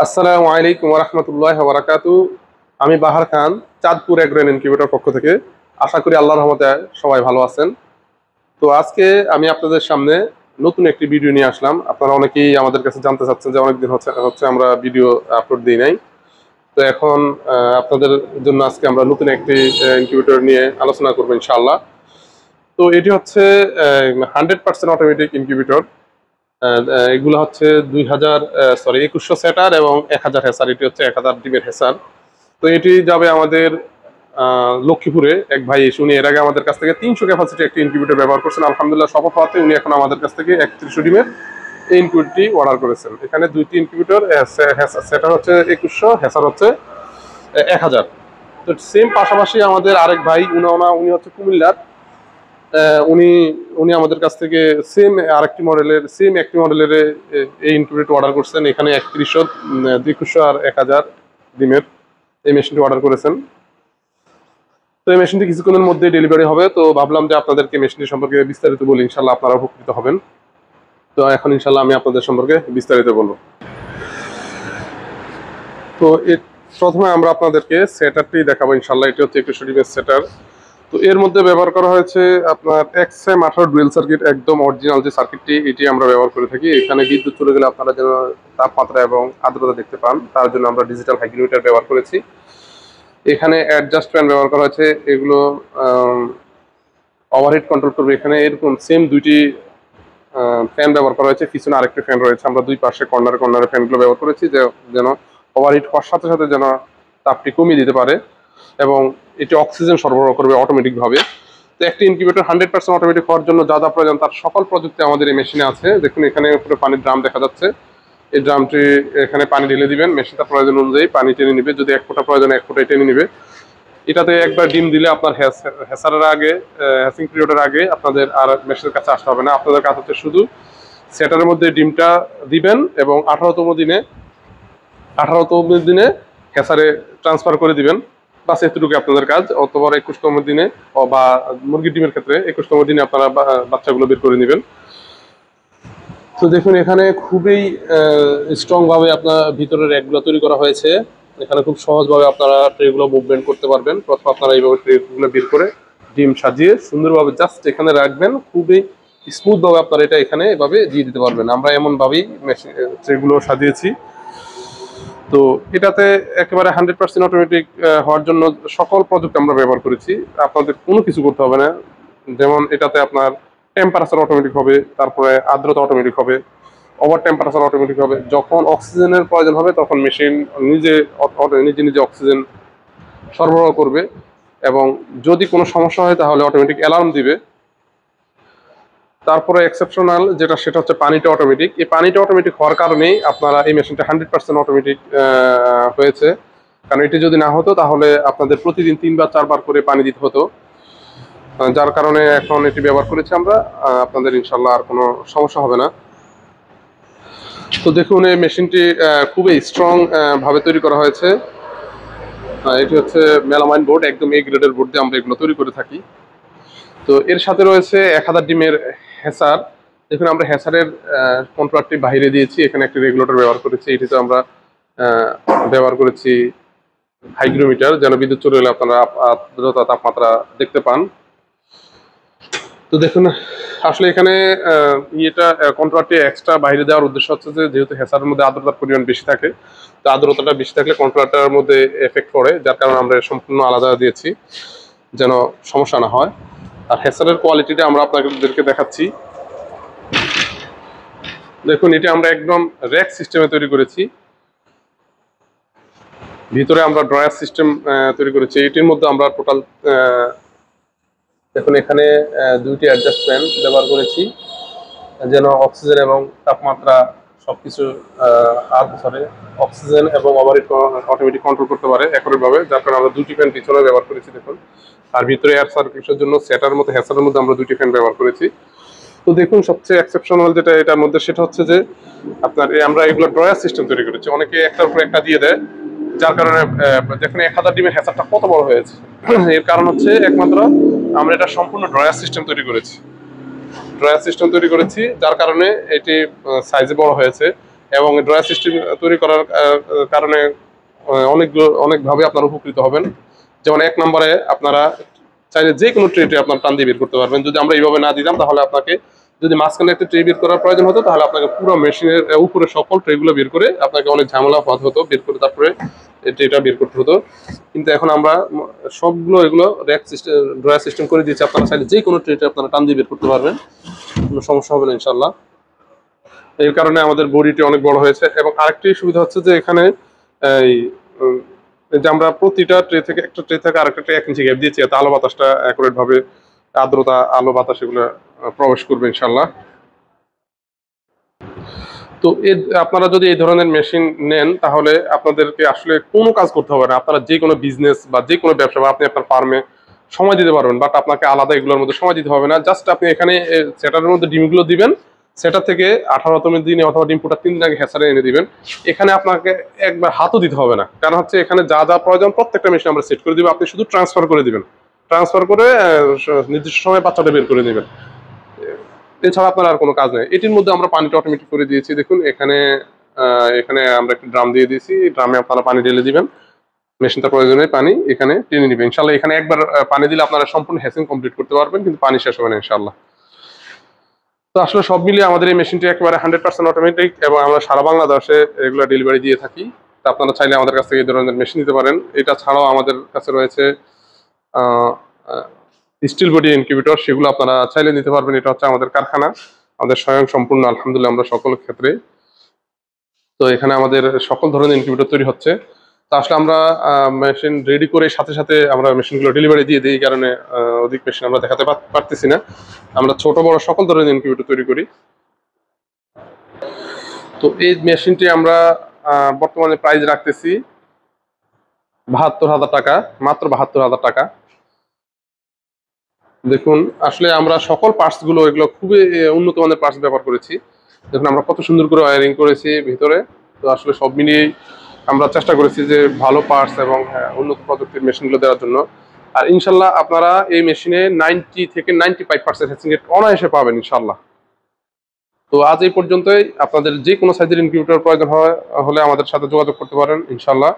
আসসালামু আলাইকুম ওয়া রাহমাতুল্লাহি ওয়া বারাকাতুহু। আমি বাহার খান, চাঁদপুর এগ্রো ইনকিউবেটর পক্ষ থেকে। আশা করি আল্লাহর রহমতে সবাই ভালো আছেন। তো আজকে আমি আপনাদের সামনে নতুন একটি ভিডিও নিয়ে আসলাম। আপনারা অনেকেই আমাদের কাছে জানতে চাচ্ছেন যে অনেকদিন হচ্ছে আমরা ভিডিও আপলোড দিই নাই। তো এখন আপনাদের জন্য আজকে আমরা নতুন একটি ইনকিউবেটর নিয়ে আলোচনা করবো ইনশাআল্লাহ। তো এটি হচ্ছে 100% অটোমেটিক ইনকিউবেটর। এগুলো হচ্ছে 2100 সেটার এবং 1000 হেসার। এটি হচ্ছে 1000 ডিমের হেসার। তো এটি যাবে আমাদের লক্ষ্মীপুরে এক ভাই এসে, উনি এর আগে আমাদের কাছ থেকে 300 ক্যাপাসিটি একটি ইনকিউবেটর ব্যবহার করছেন। আলহামদুলিল্লাহ সফল হওয়াতে উনি এখন আমাদের কাছ থেকে 3100 ডিমের এই ইনকিউবেটরটি অর্ডার করেছেন। এখানে দুইটি ইনকিউবেটর, সেটার হচ্ছে 2100, হেসার হচ্ছে 1000। তো সেম পাশাপাশি আমাদের আরেক ভাই উনি হচ্ছে কুমিল্লার। উনি উনি আমাদের কাছ থেকে সেম একটি মডেলের এই ইনকিউবেটর অর্ডার করছেন। এখানে 3100, 2100 আর 1000 ডিমের এই মেশিনটি অর্ডার করেছেন। তো এই মেশিনটি কিছুক্ষণের মধ্যে ডেলিভারি হবে। তো ভাবলাম যে আপনাদেরকে মেশিনটি সম্পর্কে বিস্তারিত বলি, ইনশাল্লাহ আপনারা উপকৃত হবেন। তো এখন ইনশাল্লাহ আমি আপনাদের সম্পর্কে বিস্তারিত বলবো। তো প্রথমে আমরা আপনাদেরকে সেটারটি দেখাবো ইনশাল্লাহ। এটি হচ্ছে 2100 ডিমের সেটার। তো এর মধ্যে ব্যবহার করা হয়েছে আপনার XM18 ডুয়েল সার্কিট, একদম অরিজিনাল যে সার্কিটটি, এটি আমরা ব্যবহার করে থাকি। এখানে বিদ্যুৎ চলে গেলে আপনারা যেন তাপমাত্রা এবং আর্দ্রতা দেখতে পান, তার জন্য আমরা ডিজিটাল হাইগ্রোমিটার ব্যবহার করেছি। এখানে অ্যাডজাস্ট ফ্যান ব্যবহার করা হয়েছে, এগুলো ওভারহিট কন্ট্রোল করবে। এখানে এরকম সেম দুইটি ফ্যান ব্যবহার করা হয়েছে, পিছনে আরেকটি ফ্যান রয়েছে। আমরা দুই পাশে কর্নারে ফ্যানগুলো ব্যবহার করেছি যেন ওভারহিট হওয়ার সাথে সাথে যেন তাপটি কমিয়ে দিতে পারে, এবং এটি অক্সিজেন সরবরাহ করবে অটোমেটিক ভাবে। তো একটি ইনকিউবেটর 100% অটোমেটিক হওয়ার জন্য যা যা প্রয়োজন তার সকল প্রযুক্তি আমাদের এই মেশিনে আছে। দেখুন এখানে পুরো পানির ড্রাম দেখা যাচ্ছে। এই ড্রামটি এখানে পানি ঢেলে দিবেন, মেশিনটা প্রয়োজন অনুযায়ী পানি টেনে নিবে। যদি 1 ফোঁটা প্রয়োজন 1 ফোঁটাই টেনে নিবে। এটাতে একবার ডিম দিলে আপনার হ্যাসারের আগে, হ্যাসিং পিরিয়ডের আগে আপনাদের আর মেশিনের কাছে আসতে হবে না। আপনাদের কাজ হচ্ছে শুধু সেটার মধ্যে ডিমটা দিবেন এবং 18তম দিনে হ্যাসারে ট্রান্সফার করে দিবেন। বাস এতটুকু আপনাদের কাজ। অথবা 21তম দিনে বা মুরগির ডিমের ক্ষেত্রে 21তম দিনে আপনারা বাচ্চাগুলো বের করে নেবেন। তো দেখুন এখানে খুবই স্ট্রং ভাবে আপনার ভিতরের র্যাকগুলো তৈরি করা হয়েছে। এখানে খুব সহজভাবে আপনারা ট্রেগুলো মুভমেন্ট করতে পারবেন। প্রথম আপনারা এইভাবে ট্রেগুলো বের করে ডিম সাজিয়ে সুন্দরভাবে জাস্ট এখানে রাখবেন। খুবই স্মুথ ভাবে আপনারা এটা এখানে এভাবে দিয়ে দিতে পারবেন। আমরা এমন ভাবেই ট্রেগুলো সাজিয়েছি। তো এটাতে একেবারে 100% অটোমেটিক হওয়ার জন্য সকল প্রযুক্তি আমরা ব্যবহার করেছি। আপনাদের কোনো কিছু করতে হবে না। যেমন এটাতে আপনার টেম্পারেচার অটোমেটিক হবে, তারপরে আর্দ্রতা অটোমেটিক হবে, ওভার টেম্পারেচার অটোমেটিক হবে। যখন অক্সিজেনের প্রয়োজন হবে তখন মেশিন নিজে নিজে অক্সিজেন সরবরাহ করবে, এবং যদি কোনো সমস্যা হয় তাহলে অটোমেটিক অ্যালার্ম দিবে। তারপরে এক্সেপশনাল সেটা হচ্ছে পানিটা অটোমেটিক। এই পানিটা অটোমেটিক হওয়ার কারণেই আপনারা এই মেশিনটা 100% অটোমেটিক হয়েছে। কারণ এটি যদি না হতো তাহলে আপনাদের প্রতিদিন 3 বার 4 বার করে পানি দিতে হতো, যার কারণে এখন এটি ব্যবহার করেছি আমরা। আপনাদের ইনশাল্লাহ আর কোনো সমস্যা হবে না। তো দেখুন এই মেশিনটি খুবই স্ট্রং ভাবে তৈরি করা হয়েছে। এটি হচ্ছে মেলামাইন বোর্ড, একদম A গ্রেডের বোর্ড দিয়ে আমরা এগুলো তৈরি করে থাকি। তো এর সাথে রয়েছে 1000 ডিমের হ্যাসার। দেখুন আমরা হ্যাসারের কন্ট্রোলারটি বাইরে দিয়েছি, এখানে একটি রেগুলেটর ব্যবহার করেছি। এটিতে আমরা ব্যবহার করেছি হাইগ্রোমিটার, যেন বিদ্যুৎ চলে গেলে আপনারা আর্দ্রতা তাপমাত্রা দেখতে পান। তো দেখুন আসলে এখানে কন্ট্রোলারটি এক্সট্রা বাইরে দেওয়ার উদ্দেশ্য হচ্ছে যে যেহেতু হ্যাসারের মধ্যে আর্দ্রতার পরিমাণ বেশি থাকে, তো আর্দ্রতাটা বেশি থাকলে কন্ট্রোলারটার মধ্যে এফেক্ট পড়ে, যার কারণে আমরা সম্পূর্ণ আলাদা দিয়েছি যেন সমস্যা না হয়। আর হ্যাসারের কোয়ালিটিটা আমরা আপনাদেরকে দেখাচ্ছি। দেখুন এটি আমরা একদম র্যাক সিস্টেমে তৈরি করেছি। ভিতরে আমরা ড্রয়ার সিস্টেম তৈরি করেছি। এটির মধ্যে আমরা টোটাল দেখুন এখানে দুইটি অ্যাডজাস্ট ফ্যান ব্যবহার করেছি, যেন অক্সিজেন এবং তাপমাত্রা সবকিছু অক্সিজেন এবং ওভারহিট অটোমেটিক কন্ট্রোল করতে পারে একইভাবে, যার কারণে আমরা দুটি ফ্যান পিছনে ব্যবহার করেছি। দেখুন আর ভিতরে এয়ার সার্কুলেশনের জন্য সেটার মধ্যে হ্যাসারের মধ্যে আমরা দুটি ফ্যান ব্যবহার করেছি। তো দেখুন সবচেয়ে এক্সেপশনাল যেটা এটার মধ্যে সেটা হচ্ছে যে আপনার আমরা এগুলো ড্রয়ার সিস্টেম তৈরি করেছি। অনেকে একটার উপর একটা দিয়ে দেয়, যার কারণে দেখুন 1000 ডিমের হ্যাসারটা কত বড় হয়েছে। এর কারণ হচ্ছে একমাত্র আমরা এটা সম্পূর্ণ ড্রয়ার সিস্টেম তৈরি করেছি, যার কারণে এটি সাইজে বড় হয়েছে। এবং ড্রয়ার সিস্টেম তৈরি করার কারণে অনেকভাবে আপনারা উপকৃত হবেন। যেমন 1 নম্বরে আপনারা চাইলে যে কোনো ট্রেতে আপনার টান দিয়ে বের করতে পারবেন। যদি আমরা এইভাবে না দিতাম তাহলে আপনাকে যদি মাঝখানে একটা ট্রে বের করার প্রয়োজন হতো তাহলে আপনাকে পুরো মেশিনের উপরে সকল ট্রেগুলো বের করে আপনাকে অনেক ঝামেলা পোহাতে হতো, বের করে তারপরে ট্রেটা বের করতে হতো। কিন্তু এখন আমরা সবগুলো এগুলো র্যাক সিস্টেম ড্রয়ার সিস্টেম করে দিয়েছি। আপনারা চাইলে যে কোনো ট্রেতে আপনারা টান দিয়ে বের করতে পারবেন, কোনো সমস্যা হবে না ইনশাল্লাহ। এর কারণে আমাদের বডিটি অনেক বড় হয়েছে। এবং আরেকটি সুবিধা হচ্ছে যে এখানে এই যে আমরা প্রতিটা একটা ট্রে থেকে আরেকটা ট্রে 1 ইঞ্চি গ্যাপ দিয়েছি, এতে আলো বাতাসটা অ্যাকুরেট ভাবে আর্দ্রতা আলো বাতাস এগুলো প্রবেশ করবে ইনশাল্লাহ। তো আপনারা যদি এই ধরনের মেশিন নেন তাহলে আপনাদেরকে আসলে কোনো কাজ করতে হবে না। আপনারা যে কোনো বিজনেস বা যে কোনো ব্যবসা বা আপনি আপনার ফার্মে সময় দিতে পারবেন, বাট আপনাকে আলাদা এগুলোর মধ্যে সময় দিতে হবে না। জাস্ট আপনি এখানে সেটার মধ্যে ডিমগুলো দিবেন, সেটা থেকে 18তম দিনে অথবা ডিম ফোটার 3 দিন আগে হ্যাচারে এনে দিবেন। এখানে আপনাকে একবার হাতও দিতে হবে না, কারণ হচ্ছে এখানে যা যা প্রয়োজন প্রত্যেকটা মেশিন আমরা সেট করে দিব। আপনি শুধু ট্রান্সফার করে দিবেন, ট্রান্সফার করে নির্দিষ্ট সময়ে বাচ্চাটা বের করে নেবেন। এছাড়া আপনার আর কোনো কাজ নেই। এটির মধ্যে আমরা পানিটা অটোমেটিক করে দিয়েছি। দেখুন এখানে এখানে আমরা একটা ড্রাম দিয়ে দিয়েছি, ড্রামে আপনারা পানি ঢেলে দিবেন, মেশিনটা প্রয়োজনে পানি এখানে টেনে নিবে ইনশাল্লাহ। এখানে একবার পানি দিলে আপনারা সম্পূর্ণ হ্যাচিং কমপ্লিট করতে পারবেন, কিন্তু পানি শেষ হবে না ইনশাল্লাহ। তো আসলে সব মিলিয়ে আমাদের এই মেশিনটি একেবারে 100% অটোমেটিক এবং আমরা সারা বাংলাদেশে এগুলো ডেলিভারি দিয়ে থাকি। তো আপনারা চাইলে আমাদের কাছ থেকে এই ধরনের মেশিন নিতে পারেন। এটা ছাড়াও আমাদের কাছে রয়েছে স্টিল বডি ইনকিউবেটর, সেগুলো আপনারা চাইলে নিতে পারবেন। এটা হচ্ছে আমাদের কারখানা, আমাদের স্বয়ং সম্পূর্ণ আলহামদুলিল্লাহ আমরা সকল ক্ষেত্রে। তো এখানে আমাদের সকল ধরনের ইনকিউবেটর তৈরি হচ্ছে। তো আসলে আমরা মেশিন রেডি করে সাথে সাথে আমরা মেশিনগুলো ডেলিভারি দিয়ে দিই, এই কারণে অধিক মেশিন আমরা দেখাতে পারতেছি না। আমরা ছোট বড় সকল ধরনের ইনকিউবেটর তৈরি করি। তো এই মেশিনটি আমরা বর্তমানে প্রাইস রাখতেছি 72,000 টাকা, মাত্র 72,000 টাকা। দেখুন আসলে আমরা সকল পার্টস গুলো এগুলো খুবই উন্নত মানের পার্টস ব্যবহার করেছি। দেখুন আমরা কত সুন্দর করে ওয়্যারিং করেছি ভিতরে। তো আসলে সব মিলিয়ে আমরা চেষ্টা করেছি যে ভালো পার্টস এবং উন্নত প্রযুক্তির মেশিনগুলো দেওয়ার জন্য। আর ইনশাল্লাহ আপনারা এই মেশিনে 90 থেকে 95% হ্যাচিং রেট অনায়াসে পাবেন ইনশাল্লাহ। তো আজ এই পর্যন্তই। আপনাদের যে কোনো সাইজের ইনকিউবেটর প্রয়োজন হলে আমাদের সাথে যোগাযোগ করতে পারেন ইনশাল্লাহ।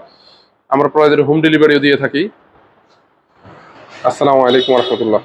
আমরা প্রয়োজনে হোম ডেলিভারিও দিয়ে থাকি। আসসালামু আলাইকুম ওয়া রাহমাতুল্লাহ।